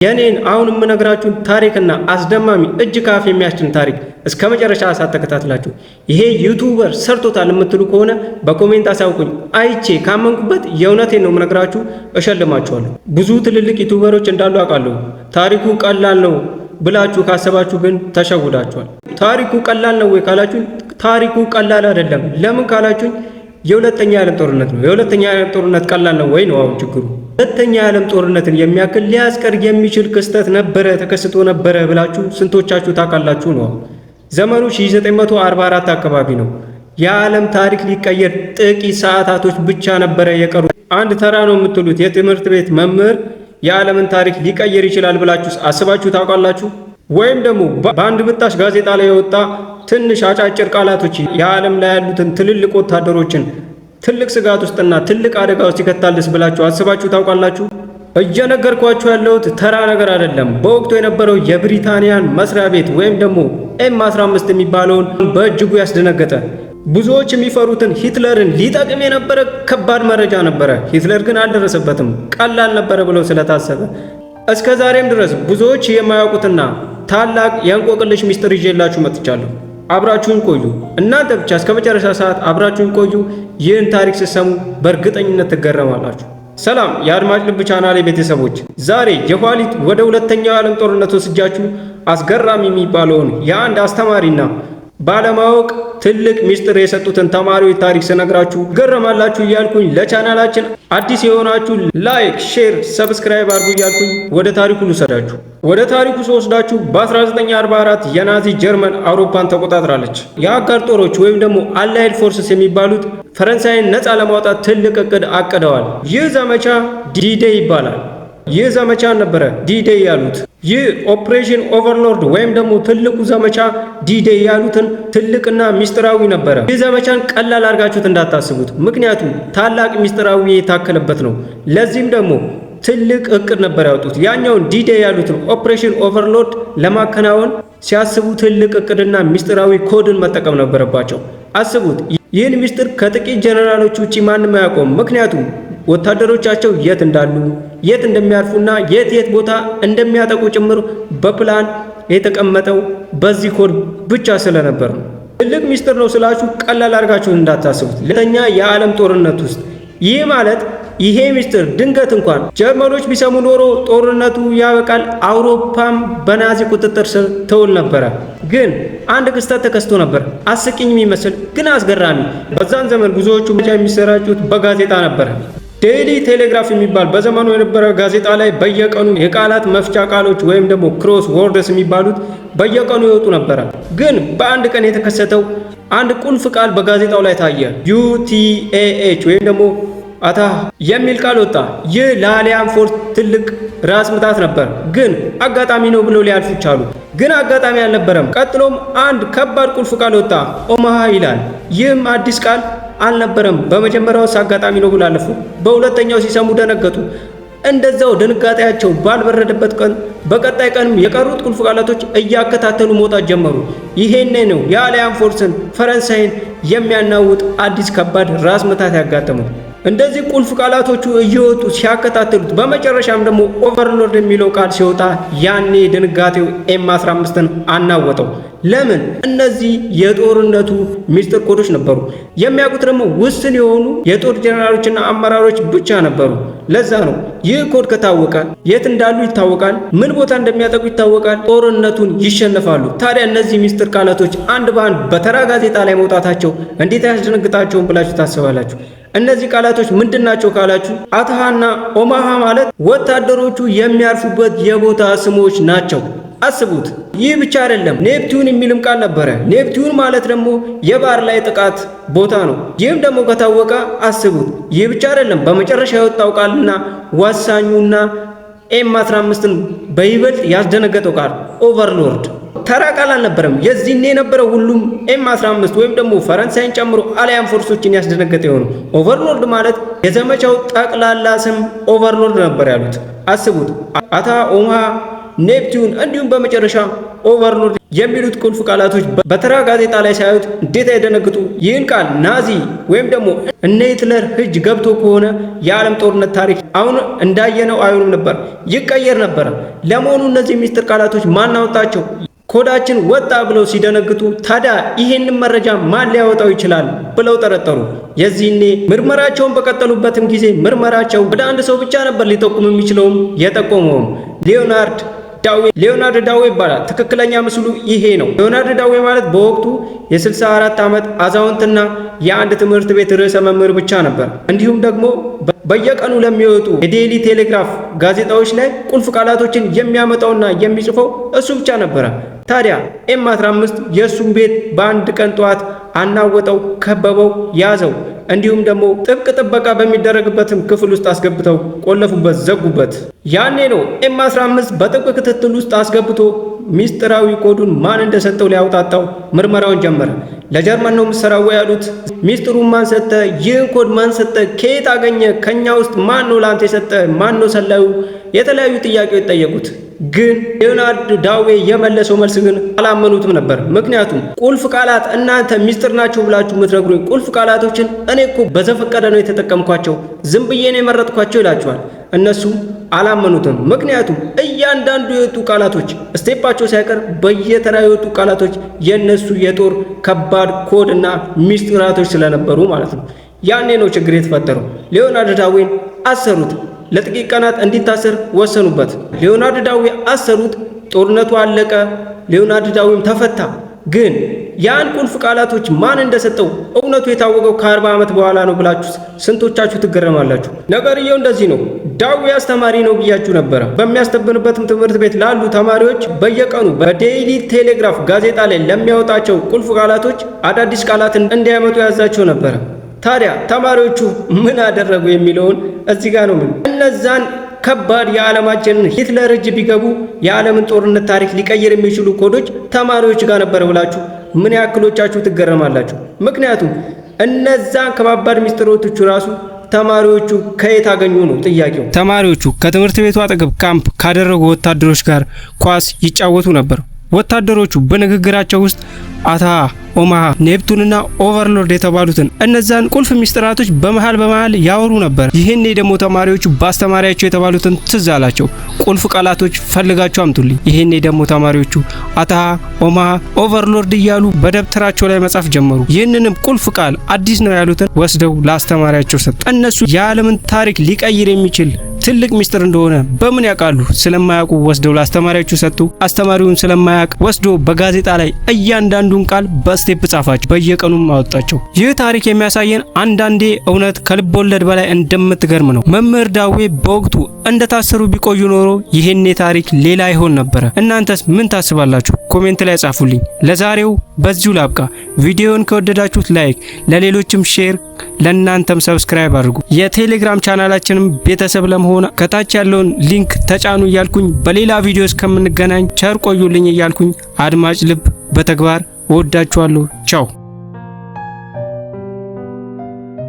የኔን አሁን የምነግራችሁን ታሪክና አስደማሚ እጅ ካፍ የሚያስጭን ታሪክ እስከ መጨረሻ ሰዓት ተከታትላችሁ ይሄ ዩቲዩበር ሰርቶታል የምትሉ ከሆነ በኮሜንት አሳውቁኝ። አይቼ ካመንኩበት የእውነቴን ነው የምነግራችሁ፣ እሸልማችኋለሁ። ብዙ ትልልቅ ዩቲዩበሮች እንዳሉ አውቃለሁ። ታሪኩ ቀላል ነው ብላችሁ ካሰባችሁ ግን ተሸውዳችኋል። ታሪኩ ቀላል ነው ወይ ካላችሁ ታሪኩ ቀላል አይደለም። ለምን ካላችሁ የሁለተኛ የዓለም ጦርነት ነው። የሁለተኛ የዓለም ጦርነት ቀላል ነው ወይ ነው አሁን ችግሩ። ሁለተኛ የዓለም ጦርነትን የሚያክል ሊያስቀር የሚችል ክስተት ነበረ ተከስቶ ነበረ ብላችሁ ስንቶቻችሁ ታውቃላችሁ ነው? ዘመኑ 1944 አካባቢ ነው። የዓለም ታሪክ ሊቀየር ጥቂት ሰዓታቶች ብቻ ነበረ የቀሩ። አንድ ተራ ነው የምትሉት የትምህርት ቤት መምህር የዓለምን ታሪክ ሊቀየር ይችላል ብላችሁ አስባችሁ ታውቃላችሁ? ወይም ደግሞ በአንድ ብጣሽ ጋዜጣ ላይ የወጣ ትንሽ አጫጭር ቃላቶች የዓለም ላይ ያሉትን ትልልቅ ወታደሮችን ትልቅ ስጋት ውስጥና ትልቅ አደጋ ውስጥ ይከታልስ ብላችሁ አስባችሁ ታውቃላችሁ? እየነገርኳችሁ ያለሁት ተራ ነገር አይደለም። በወቅቱ የነበረው የብሪታንያን መስሪያ ቤት ወይም ደግሞ M15 የሚባለውን በእጅጉ ያስደነገጠ ብዙዎች የሚፈሩትን ሂትለርን ሊጠቅም የነበረ ከባድ መረጃ ነበረ። ሂትለር ግን አልደረሰበትም፣ ቀላል ነበረ ብለው ስለታሰበ እስከ ዛሬም ድረስ ብዙዎች የማያውቁትና ታላቅ የእንቆቅልሽ ሚስጥር ይዤላችሁ መጥቻለሁ። አብራችሁን ቆዩ። እናንተ ብቻ እስከ መጨረሻ ሰዓት አብራችሁን ቆዩ። ይህን ታሪክ ስትሰሙ በእርግጠኝነት ትገረማላችሁ። ሰላም የአድማጭ ልብ ቻናሌ ቤተሰቦች፣ ዛሬ የኋሊት ወደ ሁለተኛው የዓለም ጦርነት ወስጃችሁ አስገራሚ የሚባለውን የአንድ አስተማሪና ባለማወቅ ትልቅ ሚስጥር የሰጡትን ተማሪዎች ታሪክ ስነግራችሁ ገረማላችሁ እያልኩኝ ለቻናላችን አዲስ የሆናችሁ ላይክ፣ ሼር፣ ሰብስክራይብ አድርጉ እያልኩኝ ወደ ታሪኩ ልውሰዳችሁ። ወደ ታሪኩ ስወስዳችሁ በ1944 የናዚ ጀርመን አውሮፓን ተቆጣጥራለች። የአጋር ጦሮች ወይም ደግሞ አላይድ ፎርስስ የሚባሉት ፈረንሳይን ነፃ ለማውጣት ትልቅ እቅድ አቅደዋል። ይህ ዘመቻ ዲዴይ ይባላል። ይህ ዘመቻ ነበረ ዲዴይ ያሉት። ይህ ኦፕሬሽን ኦቨርሎርድ ወይም ደግሞ ትልቁ ዘመቻ ዲዴይ ያሉትን ትልቅና ሚስጥራዊ ነበረ። ይህ ዘመቻን ቀላል አድርጋችሁት እንዳታስቡት፣ ምክንያቱም ታላቅ ሚስጥራዊ የታከለበት ነው። ለዚህም ደግሞ ትልቅ እቅድ ነበር ያወጡት። ያኛውን ዲዴይ ያሉትን ኦፕሬሽን ኦቨርሎርድ ለማከናወን ሲያስቡ ትልቅ እቅድና ሚስጥራዊ ኮድን መጠቀም ነበረባቸው። አስቡት፣ ይህን ሚስጥር ከጥቂት ጀነራሎች ውጪ ማንም አያውቀውም። ምክንያቱም ወታደሮቻቸው የት እንዳሉ የት እንደሚያርፉና የት ቦታ እንደሚያጠቁ ጭምር በፕላን የተቀመጠው በዚህ ኮድ ብቻ ስለነበር ነው። ትልቅ ሚስጥር ነው ስላችሁ ቀላል አድርጋችሁ እንዳታስቡት። ሁለተኛ የዓለም ጦርነት ውስጥ ይህ ማለት ይሄ ሚስጥር ድንገት እንኳን ጀርመኖች ቢሰሙ ኖሮ ጦርነቱ ያበቃል፣ አውሮፓም በናዚ ቁጥጥር ስር ትውል ነበረ። ግን አንድ ክስተት ተከስቶ ነበር፣ አስቂኝ የሚመስል ግን አስገራሚ። በዛን ዘመን ብዙዎቹ መረጃ የሚሰራጩት በጋዜጣ ነበረ። ዴይሊ ቴሌግራፍ የሚባል በዘመኑ የነበረ ጋዜጣ ላይ በየቀኑ የቃላት መፍቻ ቃሎች ወይም ደግሞ ክሮስ ወርድስ የሚባሉት በየቀኑ ይወጡ ነበረ። ግን በአንድ ቀን የተከሰተው አንድ ቁልፍ ቃል በጋዜጣው ላይ ታየ። UTAH ወይም ደግሞ አታ የሚል ቃል ወጣ። ይህ ለአሊያን ፎርስ ትልቅ ራስ ምታት ነበር፣ ግን አጋጣሚ ነው ብለው ሊያልፉ ቻሉ። ግን አጋጣሚ አልነበረም። ቀጥሎም አንድ ከባድ ቁልፍ ቃል ወጣ፣ ኦማሃ ይላል። ይህም አዲስ ቃል አልነበረም። በመጀመሪያውስ አጋጣሚ ነው ብለው አለፉ። በሁለተኛው ሲሰሙ ደነገጡ። እንደዛው ድንጋጤያቸው ባልበረደበት ቀን በቀጣይ ቀንም የቀሩት ቁልፍ ቃላቶች እያከታተሉ መውጣት ጀመሩ። ይሄኔ ነው የአሊያን ፎርስን ፈረንሳይን የሚያናውጥ አዲስ ከባድ ራስ ምታት ያጋጠሙት። እንደዚህ ቁልፍ ቃላቶቹ እየወጡ ሲያከታተሉት በመጨረሻም ደግሞ ኦቨርሎርድ የሚለው ቃል ሲወጣ ያኔ ድንጋጤው M15ን አናወጠው። ለምን? እነዚህ የጦርነቱ ሚስጥር ኮዶች ነበሩ። የሚያውቁት ደግሞ ውስን የሆኑ የጦር ጀነራሎችና አመራሮች ብቻ ነበሩ። ለዛ ነው ይህ ኮድ ከታወቀ የት እንዳሉ ይታወቃል፣ ምን ቦታ እንደሚያጠቁ ይታወቃል፣ ጦርነቱን ይሸነፋሉ። ታዲያ እነዚህ ሚስጥር ቃላቶች አንድ በአንድ በተራ ጋዜጣ ላይ መውጣታቸው እንዴት አያስደነግጣቸውም ብላችሁ ታስባላችሁ? እነዚህ ቃላቶች ምንድናቸው ካላችሁ አታሃና ኦማሃ ማለት ወታደሮቹ የሚያርፉበት የቦታ ስሞች ናቸው። አስቡት። ይህ ብቻ አይደለም፣ ኔፕቲዩን የሚልም ቃል ነበረ። ኔፕቲዩን ማለት ደግሞ የባህር ላይ ጥቃት ቦታ ነው። ይህም ደግሞ ከታወቀ አስቡት። ይህ ብቻ አይደለም፣ በመጨረሻ የወጣው ቃልና ወሳኙና M15ን በይበልጥ ያስደነገጠው ቃል ኦቨርሎርድ ተራ ቃል አልነበረም። የዚህኔ የነበረው ሁሉም M15 ወይም ደግሞ ፈረንሳይን ጨምሮ አሊያን ፎርሶችን ያስደነገጠ የሆነው ኦቨርሎርድ ማለት የዘመቻው ጠቅላላ ስም ኦቨርሎርድ ነበር ያሉት። አስቡት። አታ ኦማሃ ኔፕቲዩን እንዲሁም በመጨረሻ ኦቨርሎርድ የሚሉት ቁልፍ ቃላቶች በተራ ጋዜጣ ላይ ሳያዩት እንዴት አይደነግጡ? ይህን ቃል ናዚ ወይም ደግሞ እነ ሂትለር እጅ ገብቶ ከሆነ የዓለም ጦርነት ታሪክ አሁን እንዳየነው አይሆንም ነበር፣ ይቀየር ነበረ። ለመሆኑ እነዚህ ሚስጥር ቃላቶች ማን አወጣቸው? ኮዳችን ወጣ ብለው ሲደነግጡ ታዲያ ይሄንን መረጃ ማን ሊያወጣው ይችላል ብለው ጠረጠሩ። የዚህኔ ምርመራቸውን በቀጠሉበትም ጊዜ ምርመራቸው ወደ አንድ ሰው ብቻ ነበር ሊጠቁም የሚችለውም የጠቆመውም ሊዮናርድ ዳዌ ይባላል። ትክክለኛ ምስሉ ይሄ ነው። ሊዮናርድ ዳዌ ማለት በወቅቱ የ64 ዓመት አዛውንትና የአንድ ትምህርት ቤት ርዕሰ መምህር ብቻ ነበር። እንዲሁም ደግሞ በየቀኑ ለሚወጡ የዴይሊ ቴሌግራፍ ጋዜጣዎች ላይ ቁልፍ ቃላቶችን የሚያመጣውና የሚጽፈው እሱ ብቻ ነበረ። ታዲያ ኤም15 የእሱን ቤት በአንድ ቀን ጠዋት አናወጠው፣ ከበበው፣ ያዘው። እንዲሁም ደግሞ ጥብቅ ጥበቃ በሚደረግበትም ክፍል ውስጥ አስገብተው ቆለፉበት፣ ዘጉበት። ያኔ ነው ኤም15 በጥብቅ ክትትል ውስጥ አስገብቶ ሚስጥራዊ ኮዱን ማን እንደሰጠው ሊያውጣጣው ምርመራውን ጀመረ። ለጀርመን ነው የምትሰራው ያሉት። ሚስጥሩን ማን ሰጠ? ይህን ኮድ ማን ሰጠ? ከየት አገኘ? ከኛ ውስጥ ማን ነው ላንተ የሰጠ? ማን ነው ሰላዩ? የተለያዩ ጥያቄዎች ጠየቁት። ግን ሊዮናርድ ዳዌ የመለሰው መልስ ግን አላመኑትም ነበር። ምክንያቱም ቁልፍ ቃላት እናንተ ሚስጥር ናቸው ብላችሁ የምትነግሩኝ ቁልፍ ቃላቶችን እኔ እኮ በዘፈቀደ ነው የተጠቀምኳቸው፣ ዝም ብዬ ነው የመረጥኳቸው ይላቸዋል። እነሱ አላመኑትም። ምክንያቱም እያንዳንዱ የወጡ ቃላቶች ስቴፓቸው ሳይቀር በየተራ የወጡ ቃላቶች የነሱ የጦር ከባድ ኮድና ሚስጥራቶች ስለነበሩ ማለት ነው። ያኔ ነው ችግር የተፈጠረው። ሊዮናርድ ዳዌን አሰሩት። ለጥቂት ቀናት እንዲታሰር ወሰኑበት። ሊዮናርድ ዳዌ አሰሩት። ጦርነቱ አለቀ። ሊዮናርድ ዳዌም ተፈታ። ግን ያን ቁልፍ ቃላቶች ማን እንደሰጠው እውነቱ የታወቀው ከ40 ዓመት በኋላ ነው ብላችሁ ስንቶቻችሁ ትገረማላችሁ? ነገርየው እንደዚህ ነው። ዳዌ አስተማሪ ነው ብያችሁ ነበረ። በሚያስተምርበትም ትምህርት ቤት ላሉ ተማሪዎች በየቀኑ በዴይሊ ቴሌግራፍ ጋዜጣ ላይ ለሚያወጣቸው ቁልፍ ቃላቶች አዳዲስ ቃላትን እንዲያመጡ ያዛቸው ነበረ። ታዲያ ተማሪዎቹ ምን አደረጉ የሚለውን እዚህ ጋር ነው። እነዛን ከባድ የዓለማችንን ሂትለር እጅ ቢገቡ የዓለምን ጦርነት ታሪክ ሊቀይር የሚችሉ ኮዶች ተማሪዎች ጋር ነበር ብላችሁ ምን ያክሎቻችሁ ትገረማላችሁ? ምክንያቱም እነዛን ከባባድ ሚስጥሮቹ ራሱ ተማሪዎቹ ከየት አገኙ ነው ጥያቄው። ተማሪዎቹ ከትምህርት ቤቱ አጠገብ ካምፕ ካደረጉ ወታደሮች ጋር ኳስ ይጫወቱ ነበር። ወታደሮቹ በንግግራቸው ውስጥ አታ ኦማሃ ኔፕቱንና ኦቨርሎርድ የተባሉትን እነዛን ቁልፍ ሚስጥራቶች በመሃል ያወሩ ነበር። ይህኔ ደግሞ ተማሪዎቹ በአስተማሪያቸው የተባሉትን ትዝ አላቸው። ቁልፍ ቃላቶች ፈልጋቸው አምጡልኝ። ይህኔ ደግሞ ተማሪዎቹ አታ ኦማሃ ኦቨርሎርድ እያሉ በደብተራቸው ላይ መጻፍ ጀመሩ። ይህንንም ቁልፍ ቃል አዲስ ነው ያሉትን ወስደው ለአስተማሪያቸው ሰጡ። እነሱ የዓለምን ታሪክ ሊቀይር የሚችል ትልቅ ሚስጥር እንደሆነ በምን ያውቃሉ? ስለማያውቁ ወስደው ለአስተማሪያቸው ሰጡ። አስተማሪውን ስለማያውቅ ወስዶ በጋዜጣ ላይ እያንዳንዱን ቃል በስቴፕ ጻፋቸው፣ በየቀኑም አወጣቸው። ይህ ታሪክ የሚያሳየን አንዳንዴ እውነት ከልብ ወለድ በላይ እንደምትገርም ነው። መምህር ዳዌ በወቅቱ እንደታሰሩ ቢቆዩ ኖሮ ይሄኔ ታሪክ ሌላ ይሆን ነበረ። እናንተስ ምን ታስባላችሁ? ኮሜንት ላይ ጻፉልኝ። ለዛሬው በዚሁ ላብቃ። ቪዲዮውን ከወደዳችሁት ላይክ፣ ለሌሎችም ሼር፣ ለእናንተም ሰብስክራይብ አድርጉ። የቴሌግራም ቻናላችንም ቤተሰብ ለመሆን ከታች ያለውን ሊንክ ተጫኑ እያልኩኝ በሌላ ቪዲዮ እስከምንገናኝ ቸር ቆዩልኝ እያልኩኝ አድማጭ ልብ በተግባር እወዳችኋለሁ። ቻው።